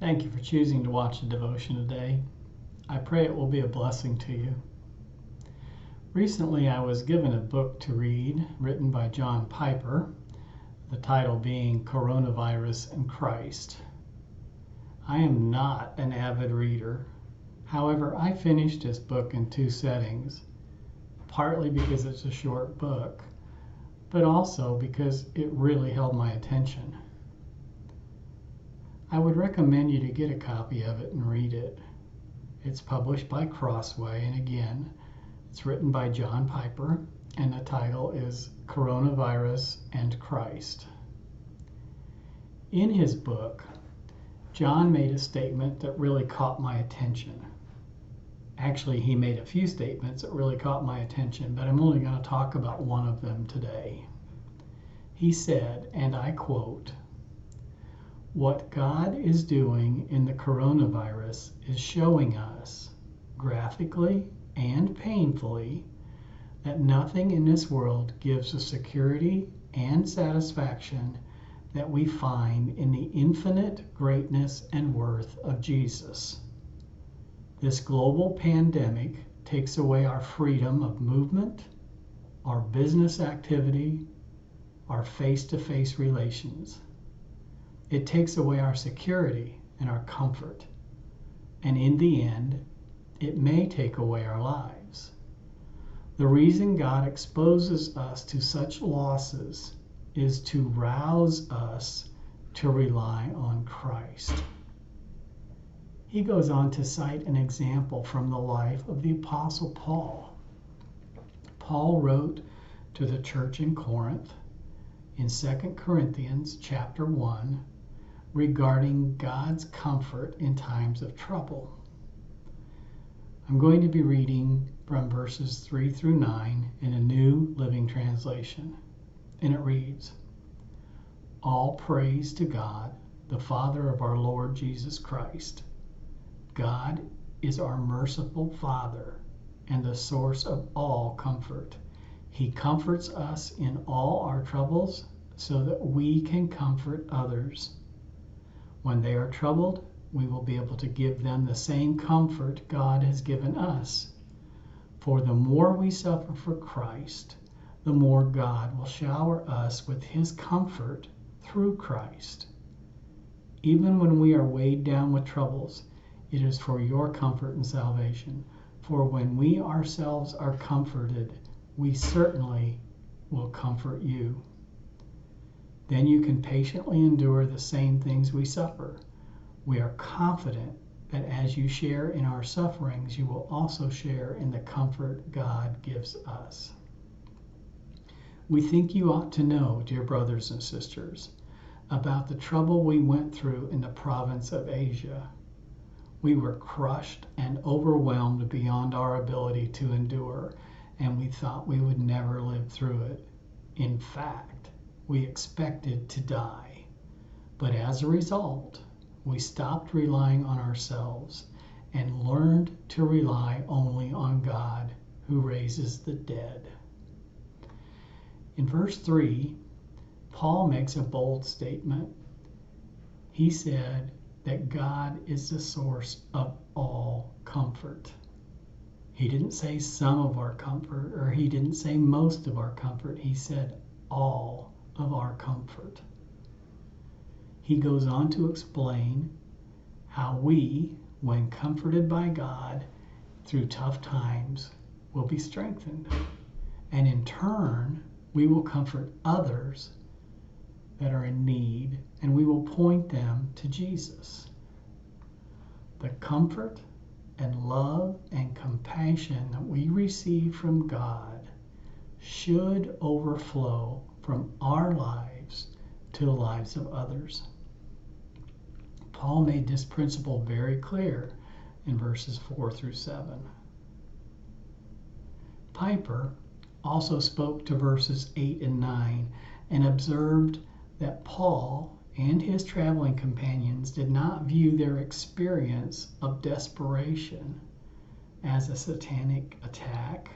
Thank you for choosing to watch the devotion today. I pray it will be a blessing to you. Recently, I was given a book to read written by John Piper, the title being Coronavirus and Christ. I am not an avid reader. However, I finished this book in 2 settings, partly because it's a short book, but also because it really held my attention. I would recommend you to get a copy of it and read it. It's published by Crossway, and again, it's written by John Piper, and the title is Coronavirus and Christ. In his book, John made a statement that really caught my attention. Actually, he made a few statements that really caught my attention, but I'm only going to talk about one of them today. He said, and I quote, "What God is doing in the coronavirus is showing us, graphically and painfully, that nothing in this world gives the security and satisfaction that we find in the infinite greatness and worth of Jesus. This global pandemic takes away our freedom of movement, our business activity, our face-to-face relations. It takes away our security and our comfort, and in the end, it may take away our lives. The reason God exposes us to such losses is to rouse us to rely on Christ." He goes on to cite an example from the life of the Apostle Paul. Paul wrote to the church in Corinth in 2 Corinthians chapter 1 regarding God's comfort in times of trouble. I'm going to be reading from verses 3 through 9 in a New Living Translation, and it reads, "All praise to God, the Father of our Lord Jesus Christ. God is our merciful Father and the source of all comfort. He comforts us in all our troubles so that we can comfort others. When they are troubled, we will be able to give them the same comfort God has given us. For the more we suffer for Christ, the more God will shower us with His comfort through Christ. Even when we are weighed down with troubles, it is for your comfort and salvation. For when we ourselves are comforted, we certainly will comfort you. Then you can patiently endure the same things we suffer. We are confident that as you share in our sufferings, you will also share in the comfort God gives us. We think you ought to know, dear brothers and sisters, about the trouble we went through in the province of Asia. We were crushed and overwhelmed beyond our ability to endure, and we thought we would never live through it. In fact, we expected to die. But as a result, we stopped relying on ourselves and learned to rely only on God, who raises the dead." In verse 3, Paul makes a bold statement. He said that God is the source of all comfort. He didn't say some of our comfort, or he didn't say most of our comfort. He said all of our comfort. He goes on to explain how we, when comforted by God through tough times, will be strengthened. And in turn, we will comfort others that are in need, and we will point them to Jesus. The comfort and love and compassion that we receive from God should overflow from our lives to the lives of others. Paul made this principle very clear in verses 4 through 7. Piper also spoke to verses 8 and 9 and observed that Paul and his traveling companions did not view their experience of desperation as a satanic attack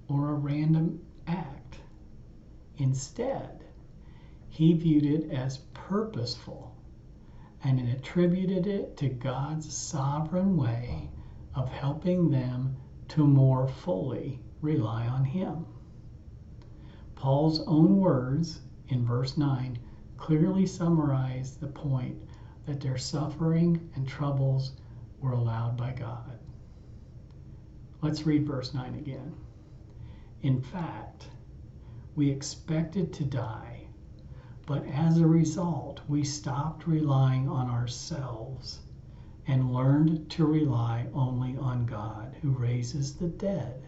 or a random act. Instead, he viewed it as purposeful, and it attributed it to God's sovereign way of helping them to more fully rely on Him. Paul's own words in verse 9 clearly summarize the point that their suffering and troubles were allowed by God. Let's read verse 9 again. In fact, we expected to die, but as a result, we stopped relying on ourselves and learned to rely only on God, who raises the dead.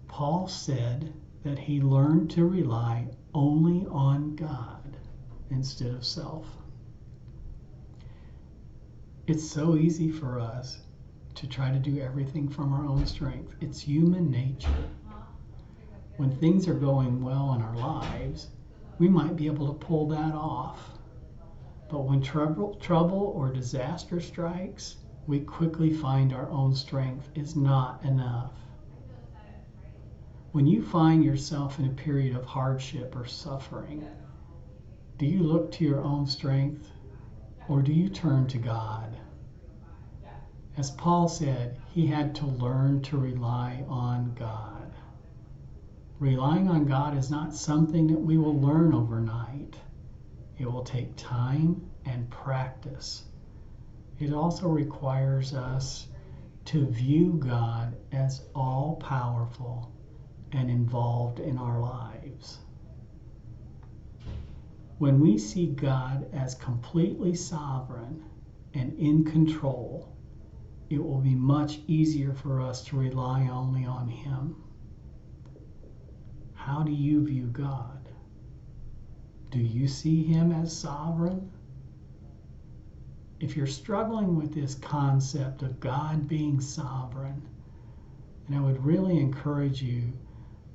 Paul said that he learned to rely only on God instead of self. It's so easy for us to try to do everything from our own strength. It's human nature. When things are going well in our lives, we might be able to pull that off. But when trouble or disaster strikes, we quickly find our own strength is not enough. When you find yourself in a period of hardship or suffering, do you look to your own strength or do you turn to God? As Paul said, he had to learn to rely on God. Relying on God is not something that we will learn overnight. It will take time and practice. It also requires us to view God as all-powerful and involved in our lives. When we see God as completely sovereign and in control, it will be much easier for us to rely only on Him. How do you view God? Do you see Him as sovereign? If you're struggling with this concept of God being sovereign, then I would really encourage you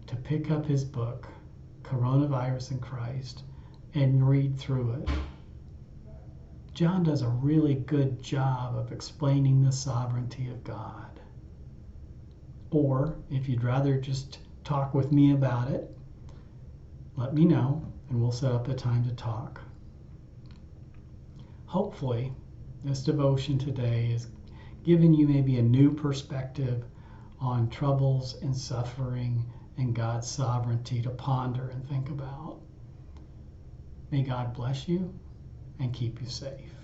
to pick up his book, Coronavirus and Christ, and read through it. John does a really good job of explaining the sovereignty of God. Or, if you'd rather just talk with me about it, let me know and we'll set up a time to talk. Hopefully, this devotion today has given you maybe a new perspective on troubles and suffering and God's sovereignty to ponder and think about. May God bless you and keep you safe.